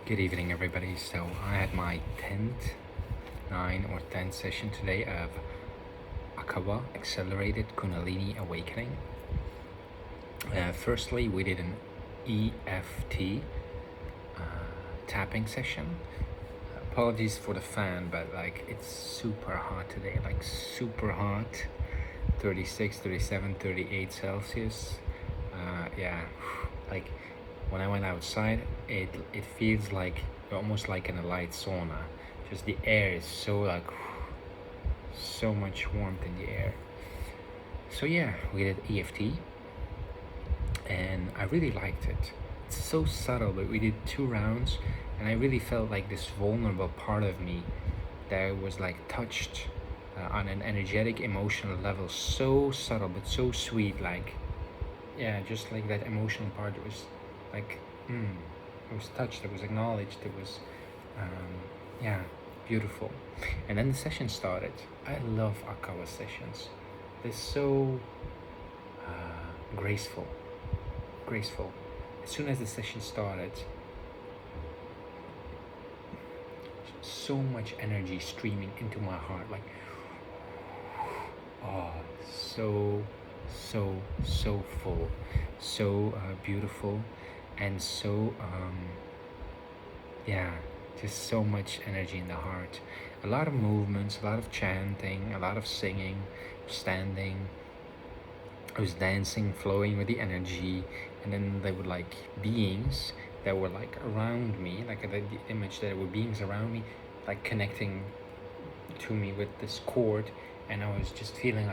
Good evening, everybody. So I had my 10th session today of Akawa, Accelerated Kundalini Awakening. Firstly, we did an EFT tapping session. Apologies for the fan, but it's super hot today, super hot. 36, 37, 38 Celsius. Yeah, when I went outside, it feels like almost like in a light sauna. Just the air is so much warmth in the air. So yeah, we did EFT, and I really liked it. It's so subtle, but we did 2 rounds, and I really felt like this vulnerable part of me that was touched on an energetic, emotional level, so subtle but so sweet. Just like that emotional part was it was touched, it was acknowledged, it was beautiful. And then the session started. I love Akawa sessions. They're so graceful. As soon as the session started, so much energy streaming into my heart, so full, so beautiful, and so just so much energy in the heart. A lot of movements, a lot of chanting, a lot of singing, standing. I was dancing, flowing with the energy, and then there were beings that were around me, the image that were beings around me, connecting to me with this cord, and I was just feeling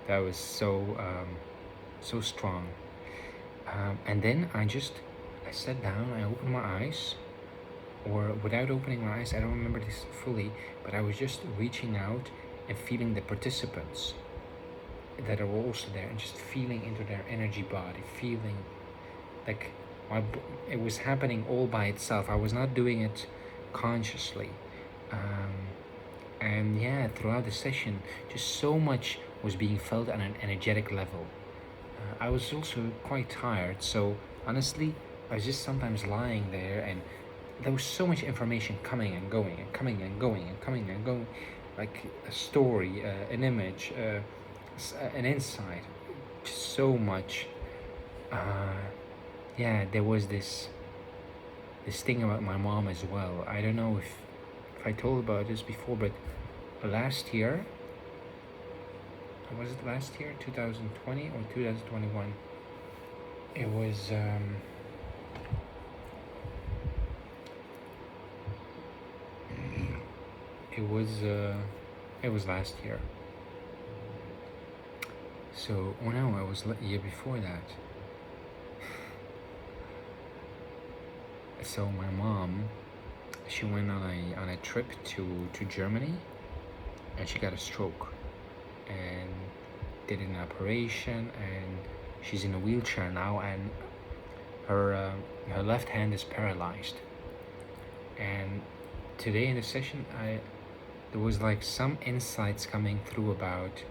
that was so strong. And then I sat down, I opened my eyes, or without opening my eyes, I don't remember this fully, but I was just reaching out and feeling the participants that are also there, and just feeling into their energy body, feeling it was happening all by itself. I was not doing it consciously. And yeah, throughout the session, just so much was being felt on an energetic level. I was also quite tired, so honestly, I was just sometimes lying there, and there was so much information coming and going, and coming and going, and coming and going, like a story, an image, an insight, just so much. There was this thing about my mom as well. I don't know if I told about this before, but last year, was it last year, 2020 or 2021? It was it was last year. So, oh no, it was year before that. So my mom, she went on a trip to Germany, and she got a stroke, and did an operation, and she's in a wheelchair now, and her left hand is paralyzed. And today in the session, there was some insights coming through about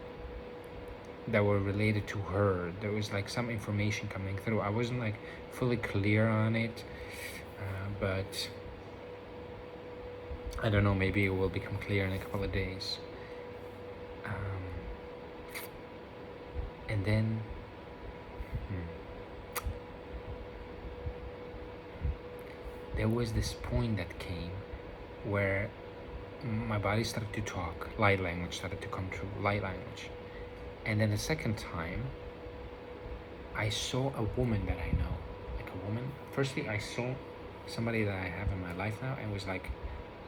that were related to her. There was some information coming through. I wasn't fully clear on it, but I don't know, maybe it will become clear in a couple of days. And then there was this point that came where my body started to talk, light language started to come through, light language. And then the second time, I saw a woman that I know, a woman. Firstly, I saw somebody that I have in my life now, and was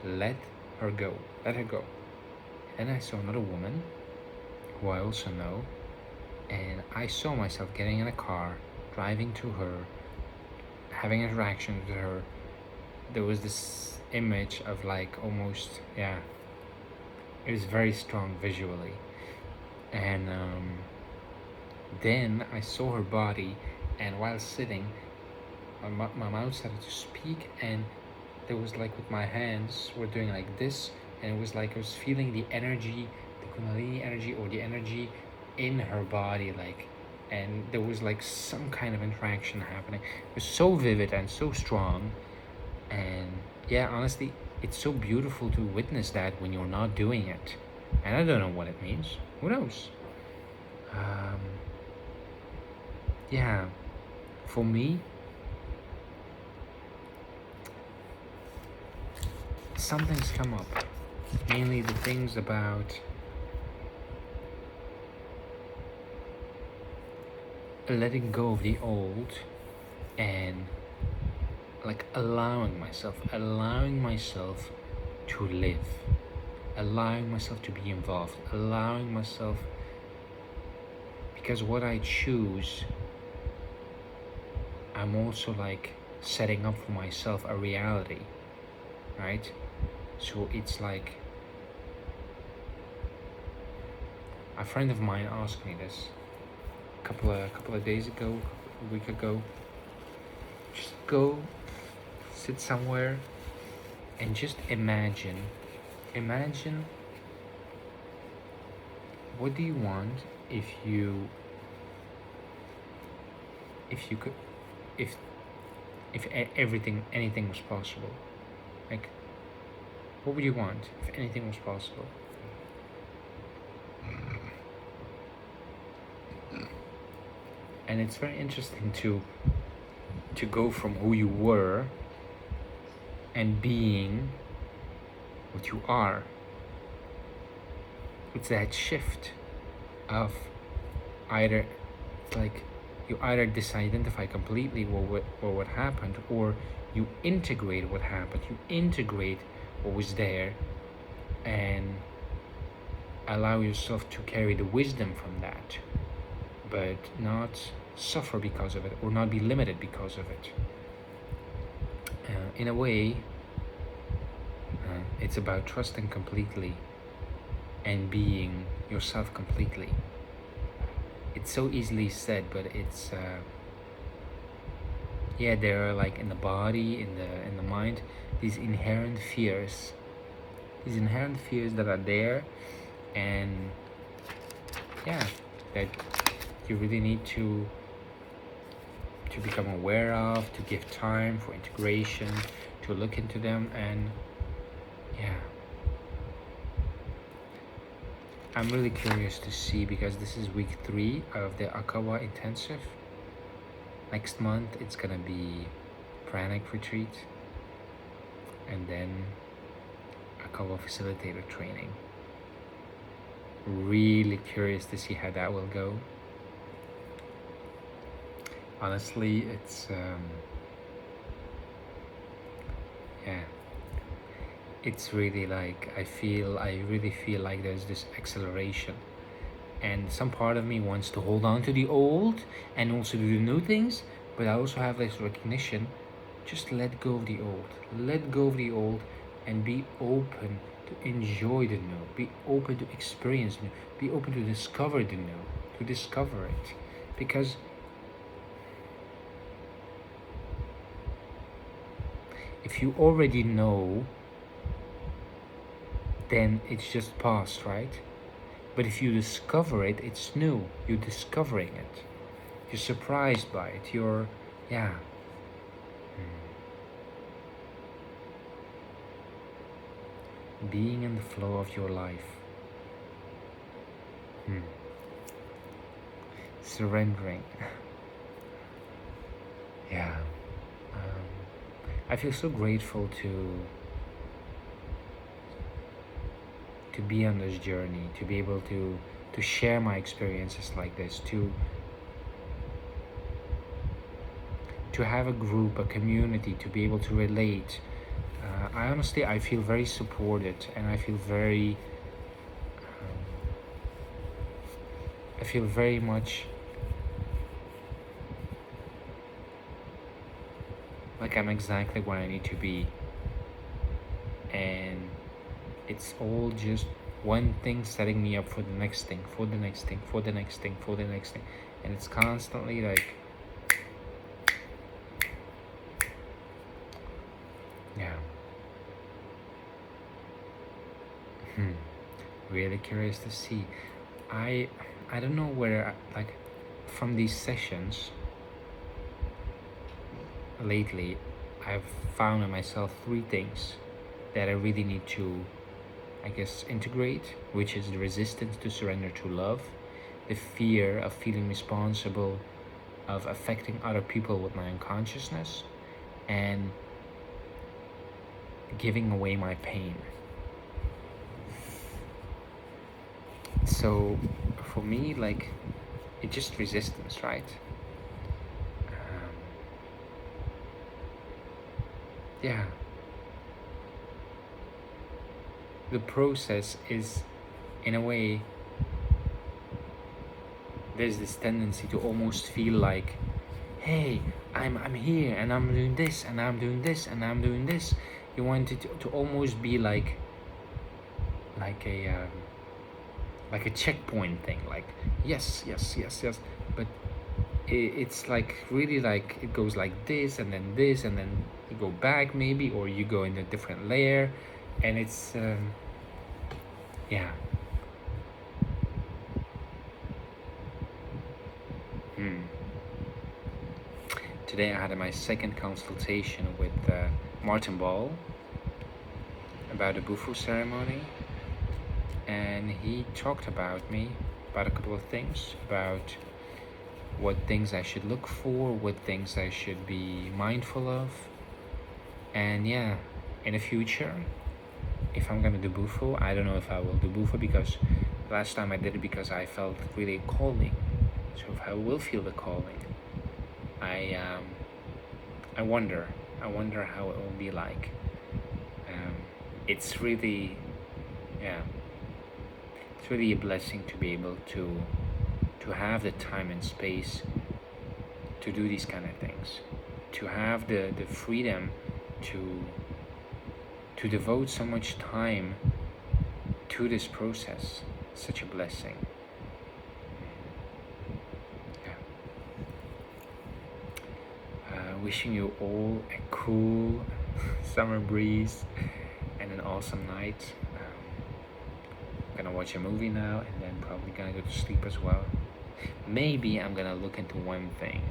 let her go. And I saw another woman who I also know, and I saw myself getting in a car, driving to her, having interactions with her. There was this image of almost, it was very strong visually. And then I saw her body, and while sitting, my mouth started to speak, and there was with my hands were doing this, and it was I was feeling the energy, the kundalini energy, or the energy in her body, and there was like some kind of interaction happening. It was so vivid and so strong, and yeah, honestly, it's so beautiful to witness that when you're not doing it. And I don't know what it means. Who knows? Um, yeah, for me, something's come up. Mainly the things about letting go of the old and like allowing myself to live, allowing myself to be involved, allowing myself, because what I choose, I'm also like setting up for myself a reality, right? So it's like, a friend of mine asked me this a couple of days ago, a week ago. Just go sit somewhere and just imagine what do you want if you could, if anything was possible. Like, what would you want if anything was possible? And it's very interesting to go from who you were and being what you are. It's that shift of either, like, you either disidentify completely what happened, or you integrate what happened. You integrate what was there and allow yourself to carry the wisdom from that, but not suffer because of it, or not be limited because of it. In a way, it's about trusting completely and being yourself completely. It's so easily said, but it's yeah, there are, like, in the body, in the mind, these inherent fears that are there, and yeah, that you really need to become aware of, to give time for integration, to look into them. And yeah, I'm really curious to see, because this is week 3 of the Akawa intensive. Next month it's gonna be pranic retreat, and then Akawa facilitator training. Really curious to see how that will go. Honestly, it's yeah, it's really like, I really feel like there's this acceleration, and some part of me wants to hold on to the old and also do the new things, but I also have this recognition: just let go of the old, and be open to enjoy the new, be open to experience new, be open to discover the new, to discover it. Because if you already know, then it's just past, right? But if you discover it, it's new. You're discovering it. You're surprised by it. You're, yeah. Being in the flow of your life. Surrendering. Yeah. I feel so grateful to be on this journey, to be able to share my experiences like this, to have a group, a community, to be able to relate. I feel very supported, and I feel very much like I'm exactly where I need to be. And it's all just one thing setting me up for the next thing, for the next thing, for the next thing, for the next thing. And it's constantly like, yeah. Really curious to see. I don't know where, like, from these sessions lately, I've found in myself 3 things that I really need to, I guess, integrate, which is the resistance to surrender to love, the fear of feeling responsible, of affecting other people with my unconsciousness, and giving away my pain. So for me, like, it's just resistance, right? Yeah. The process is, in a way, there's this tendency to almost feel like, hey, I'm here and I'm doing this and I'm doing this and I'm doing this. You want it to almost be like a like a checkpoint thing, like yes, but it's like really like it goes like this and then you go back maybe, or you go in a different layer, and it's yeah. Today I had my second consultation with Martin Ball about the Bufu ceremony, and he talked about me, about a couple of things, about what things I should look for, what things I should be mindful of. And yeah, in the future, if I'm gonna do Bufu, I don't know if I will do Bufu, because last time I did it because I felt really calling. So if I will feel the calling, I wonder how it will be like. It's really, yeah, it's really a blessing to be able to have the time and space to do these kind of things, to have the freedom to devote so much time to this process. Such a blessing. Wishing you all a cool summer breeze and an awesome night. I'm gonna watch a movie now and then probably gonna go to sleep as well. Maybe I'm gonna look into one thing,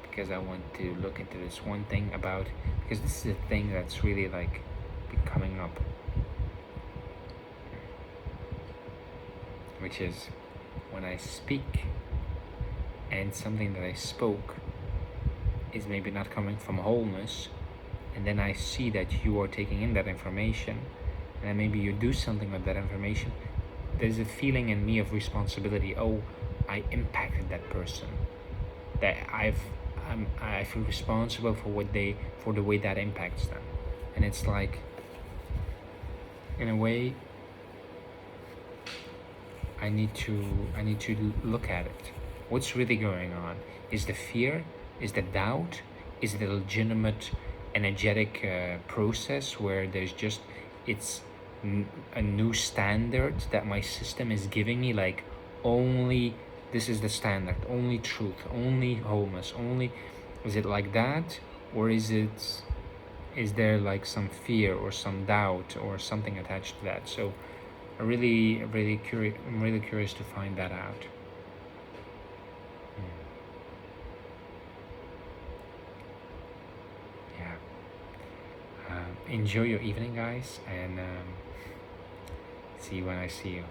because I want to look into this one thing about, because this is a thing that's really like been coming up, which is when I speak and something that I spoke is maybe not coming from wholeness, and then I see that you are taking in that information, and then maybe you do something with that information, there's a feeling in me of responsibility. Oh, I impacted that person, that I feel responsible for the way that impacts them. And it's like, in a way, I need to look at it. What's really going on? Is the fear? Is the doubt? Is the legitimate energetic process where there's just, it's a new standard that my system is giving me, like only this is the standard, only truth, only wholeness, only, is it like that? Or is there like some fear or some doubt or something attached to that? So I'm really curious to find that out. Enjoy your evening, guys, and see you when I see you.